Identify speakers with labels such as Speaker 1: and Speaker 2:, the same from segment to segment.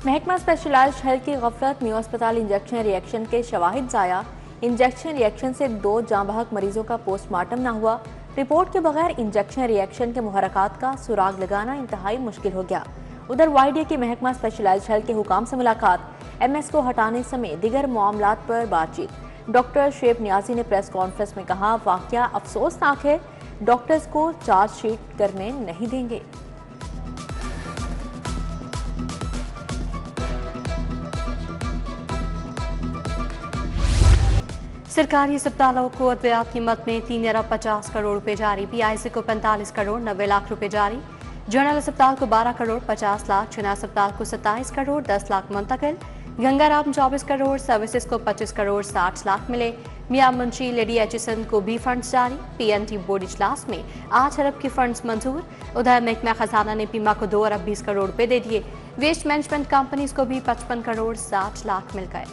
Speaker 1: महकमा specialised health की गफलत, न्यू अस्पताल इंजेक्शन रिएक्शन के शवाहिद जाया। इंजेक्शन रिएक्शन से 2 जाँ बहक मरीजों का पोस्टमार्टम न हुआ। रिपोर्ट के बगैर इंजेक्शन रिएक्शन के मुहरकात का सुराग लगाना इंतहाई मुश्किल हो गया। उधर वाईडीए की महकमा स्पेशलाइज्ड हेल्थ के हुकाम से मुलाकात, एमएस को हटाने समेत दीगर मामलात पर बातचीत। डॉक्टर शेब नियाजी ने प्रेस कॉन्फ्रेंस में कहा, वाकया अफसोसनाक है, डॉक्टर्स को चार्जशीट करने नहीं देंगे।
Speaker 2: सरकारी अस्पतालों को अद्वियात कीमत में 3 अरब 50 करोड़ रुपए जारी। पीआईसी को 45 करोड़ 90 लाख रुपए जारी। जनरल अस्पताल को 12 करोड़ 50 लाख, छिन्ना अस्पताल को 27 करोड़ 10 लाख मुंतकिल। गंगाराम 24 करोड़, सर्विसेज को 25 करोड़ 60 लाख मिले। मियां मुंशी लेडी एचिसन को भी फंड्स जारी। पीएनटी बोर्ड इजलास में 8 अरब के फंड्स मंजूर। उधर महकमा खजाना ने बीमा को 2 अरब 20 करोड़ रुपए दे दिए। वेस्ट मैनेजमेंट कंपनीज को भी 55 करोड़ 60 लाख मिल गए।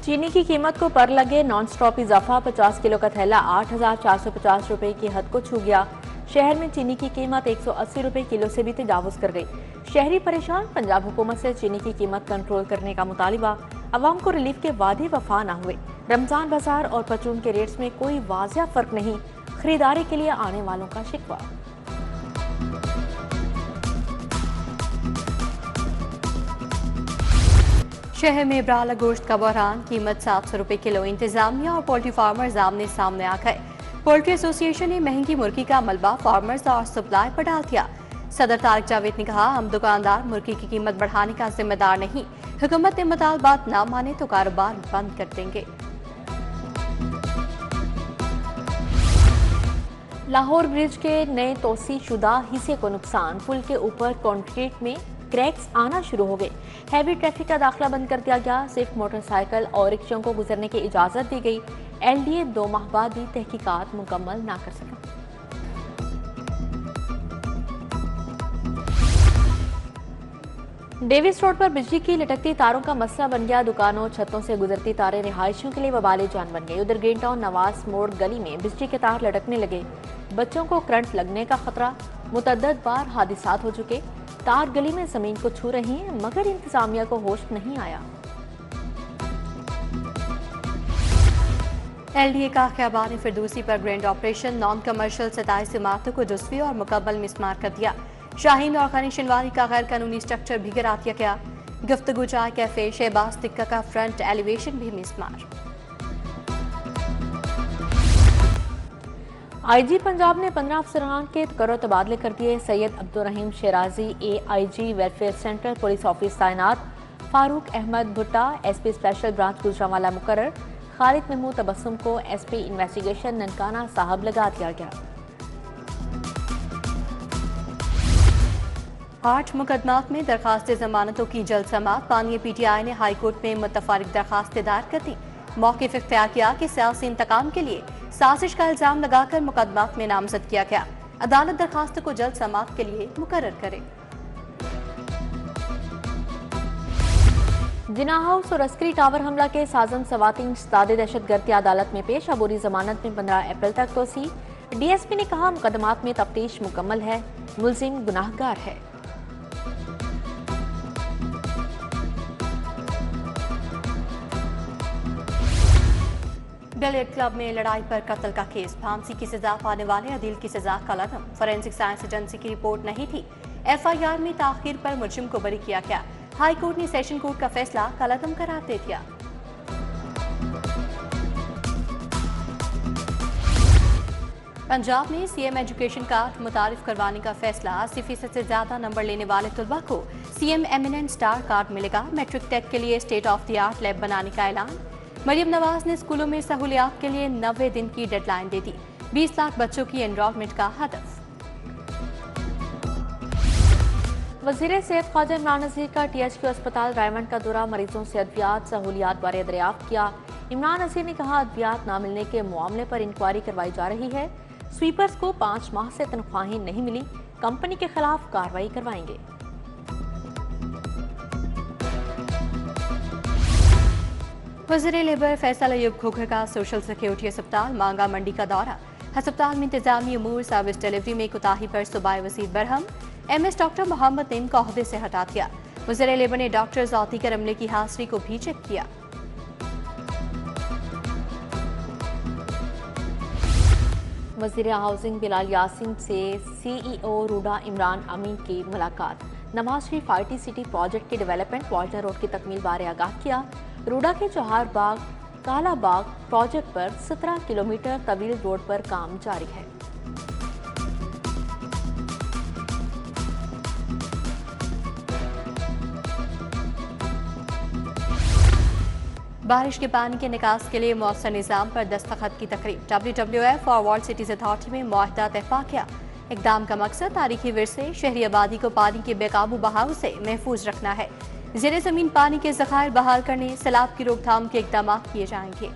Speaker 1: चीनी की कीमत को पर लगे नॉन स्टॉप इजाफा, 50 किलो का थैला 8,450 रुपए की हद को छू गया। शहर में चीनी की कीमत 180 रुपए किलो से भी तजावुज कर गई। शहरी परेशान, पंजाब हुकूमत से चीनी की कीमत कंट्रोल करने का मुतालिबा। अवाम को रिलीफ के वादे वफा न हुए। रमजान बाजार और परचून के रेट्स में कोई वाजिया फर्क नहीं, खरीदारी के लिए आने वालों का शिकवा।
Speaker 2: शहर में ब्राला गोश्त का बहरान, कीमत 700 रुपए किलो। इंतजामिया और पोल्ट्री फार्मर्स आमने सामने आ गए। पोल्ट्री एसोसिएशन ने महंगी मुर्गी का मलबा फार्मर्स और सप्लाई पर डाल दिया। सदर तारिक जावेद ने कहा, हम दुकानदार मुर्गी की कीमत बढ़ाने का जिम्मेदार नहीं, हुकूमत ने मुतालबात न माने तो कारोबार बंद कर देंगे।
Speaker 1: लाहौर ब्रिज के नए तोसी शुदा हिस्से को नुकसान, पुल के ऊपर कंक्रीट में क्रैक्स आना शुरू हो गए। हैवी ट्रैफिक का दाखिला बंद कर दिया गया। सिर्फ मोटरसाइकिल और रिक्शों को गुजरने की इजाजत दी गई। एलडीए 2 माह बाद भी तहकीकात मुकम्मल ना कर सका। डेविस रोड पर बिजली की लटकती तारों का मसला बन गया। दुकानों, छतों से गुजरती तारें रिहायशियों के लिए वबाले जान बन गई। उधर ग्रीन टाउन नवाज मोड़ गली में बिजली के तार लटकने लगे। बच्चों को करंट लगने का खतरा, मुतअद्दिद बार हादिसात हो चुके। तार गली में जमीन को छू रही हैं, मगर इंतजामिया को होश नहीं आया।
Speaker 2: एलडीए का ख्याबान फिरदौसी पर ग्रैंड ऑपरेशन, नॉन कमर्शियल 27 इमारतों को जुज़वी और मुकम्मल मिसमार कर दिया। शाहीन और खनी शिनवारी का गैर कानूनी स्ट्रक्चर भी गिरा दिया गया। गुफ्तगू चाय कैफे, शहबाज तिक्का का फ्रंट एलिवेशन भी मिसमार।
Speaker 1: आईजी पंजाब ने 15 अफसरान के तकर्रो तबादले कर दिए। Syed Abdurrahim Shirazi AIG welfare centre police office तैनात। फारूक अहमद भुट्टा एसपी स्पेशल ब्रांच गुजरांवाला मुकर्रर। खालिद महमूद तबस्सुम को एसपी इन्वेस्टिगेशन ननकाना साहब लगा दिया गया।
Speaker 2: 8 मुकदमात में दरखास्त जमानतों की जल्द समाअत। पानी पीटीआई ने हाईकोर्ट में मुतफारिक दरखास्तें दायर कर दी। मौक़िफ़ इख्तियार किया कि सियासी इंतकाम के लिए साजिश का इल्जाम लगाकर मुकदमात में नामजद किया गया। अदालत दरखास्त को जल्द समाअत के लिए मुकर्रर करे।
Speaker 1: जिना हाउस और अस्करी टावर हमला के साजन सवातीन सादे दहशतगर्द अदालत में पेश। अबूरी जमानत में 15 अप्रैल तक तोसी। डीएसपी ने कहा, मुकदमात में तफ्तीश मुकम्मल है, मुलजिम गुनाहगार है।
Speaker 2: बिलियर्ड क्लब में लड़ाई पर कत्ल का केस, फांसी की सजा पाने वाले अदील की सजा कलअदम। फॉरेंसिक साइंस एजेंसी की रिपोर्ट नहीं थी। एफआईआर में ताखीर पर मुलजिम को बरी किया गया। हाई कोर्ट ने सेशन कोर्ट का फैसला कलअदम करार दे दिया। पंजाब में सीएम एजुकेशन कार्ड मुतारिफ करवाने का फैसला। 80% से ज्यादा नंबर लेने वाले तुलबा को सीएम एमिनेंट स्टार कार्ड मिलेगा। मैट्रिक टेक के लिए state of the art lab बनाने का ऐलान। मरियम नवाज ने स्कूलों में सहूलियात के लिए 90 दिन की डेडलाइन दे दी। 20 लाख बच्चों की एनरोलमेंट का हदफ।
Speaker 1: वज़ीर सेहत ख्वाजा इमरान नज़ीर का टीएचक्यू अस्पताल रायमंड का दौरा, मरीजों से अद्वियात सहूलियात बारे दरियाफ्त किया। इमरान नज़ीर ने कहा, अद्वियात न मिलने के मामले पर इंक्वायरी करवाई जा रही है। स्वीपर्स को 5 माह से तनख्वाहें नहीं मिली, कंपनी के खिलाफ कार्रवाई करवाएंगे।
Speaker 2: वज़ीर लेबर फैसल अयूब खोखर का सोशल सिक्योरिटी अस्पताल मांगा मंडी का दौरा। अस्पताल में इंतजामी अमूर सर्विस डिलीवरी में कोताही पर सूबाई वज़ीर बरहम। MS डॉक्टर मोहम्मद नईम को ओहदे से हटा दिया। वज़ीर लेबर ने डॉक्टर ज़ातिकर अमले की हाजिरी को भी चेक किया।
Speaker 1: वज़ीर हाउसिंग बिलाल यासीन से CEO रूडा इमरान अमीन की मुलाकात। Nawaz Sharif IT city project के डेवलपमेंट वाल्टर रोड की तकमील बारे आगाह किया। रूडा के चौहार बाग काला बाग प्रोजेक्ट पर 17 किलोमीटर तवील रोड पर काम जारी है।
Speaker 2: बारिश के पानी के निकास के लिए मौसर निज़ाम पर दस्तखत की तकरीब। WWF और वर्ल्ड सिटीज अथॉरिटी में मुआहदा तहफ़ा किया। इक़दाम का मकसद तारीखी विरसे शहरी आबादी को पानी के बेकाबू बहाव से महफूज रखना है। ज़ेरे ज़मीन पानी के ज़खायर बहाल करने, सैलाब की रोकथाम के इक़दाम किए जाएंगे।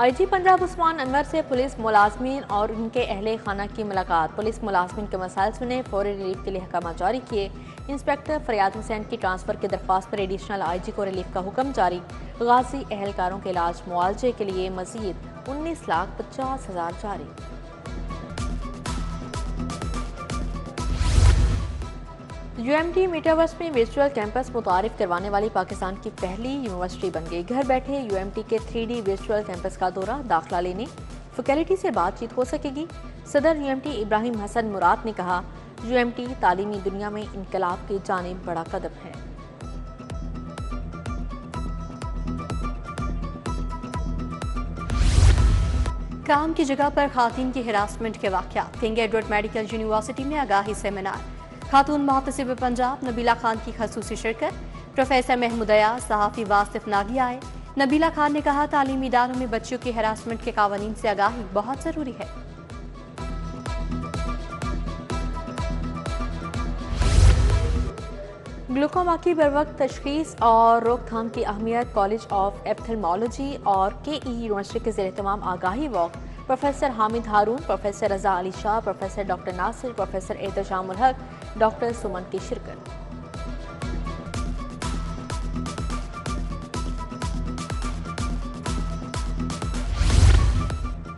Speaker 1: IG पंजाब उस्मान अनवर से पुलिस मुलाजमीन और उनके अहले खाना की मुलाकात। पुलिस मुलाजमीन के मसाइल सुने, फौरी रिलीफ के लिए अहकाम जारी किए। इंस्पेक्टर फरियाद हुसैन की ट्रांसफर की दरख्वास्त पर एडिशनल IG को रिलीफ का हुक्म जारी। गाजी अहलकारों के इलाज मुआवजे के लिए मजीद 19,50,000 जारी। UMT मेटावर्स में वर्चुअल कैंपस मुतारिफ करवाने वाली पाकिस्तान की पहली यूनिवर्सिटी बन गई। घर बैठे UMT के 3D वर्चुअल कैंपस का दौरा, दाखिला लेने, फैकल्टी से बातचीत हो सकेगी। सदर UMT इब्राहिम हसन मुराद ने कहा, UMT तालीमी दुनिया में इनकलाब की जानिब बड़ा कदम है।
Speaker 2: काम की जगह पर खातून की हिरासमेंट के वाक़यात। किंग एडवर्ड मेडिकल यूनिवर्सिटी में आगाही सेमिनार। खातून मुहतसिब पंजाब नबीला खान की खसूसी शिरकत। प्रोफेसर महमूद अयाज, सहाफ़ी वासिफ नागी आए। नबीला खान ने कहा, तालीमी इदारों में बच्चों की हिरासमेंट के कानून से आगाही बहुत ज़रूरी है।
Speaker 1: ग्लूकोमा की बरवक्त तशखीस और रोकथाम की अहमियत। कॉलेज ऑफ एप्थेल्मोलॉजी और KE यूनिवर्सिटी के ज़ेर-ए-तमाम आगाही walk. Professor Hamid Haroon, professor Raza Ali Shah, professor doctor Nasir, professor Ehteshamul Haq, doctor सुमन की शिरकत।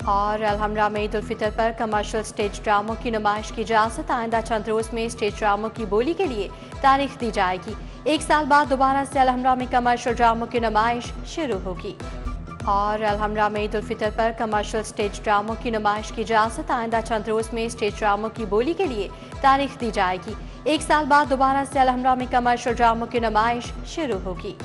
Speaker 2: और अलहमरा में ईद उल फितर पर कमर्शियल स्टेज ड्रामों की नुमाइश की इजाज़त। आइंदा चंद रोज़ में स्टेज ड्रामों की बोली के लिए तारीख दी जाएगी। 1 साल बाद दोबारा से अलहमरा में कमर्शियल ड्रामों की नुमाइश शुरू होगी। और अलहमरा में ईद उल फितर पर कमर्शियल स्टेज ड्रामों की नुमाइश की इजाज़त। आइंदा चंद रोज़ में स्टेज ड्रामों की बोली के लिए तारीख दी जाएगी। 1 साल बाद दोबारा से अलहमरा में कमर्शियल ड्रामों की नुमाइश शुरू होगी।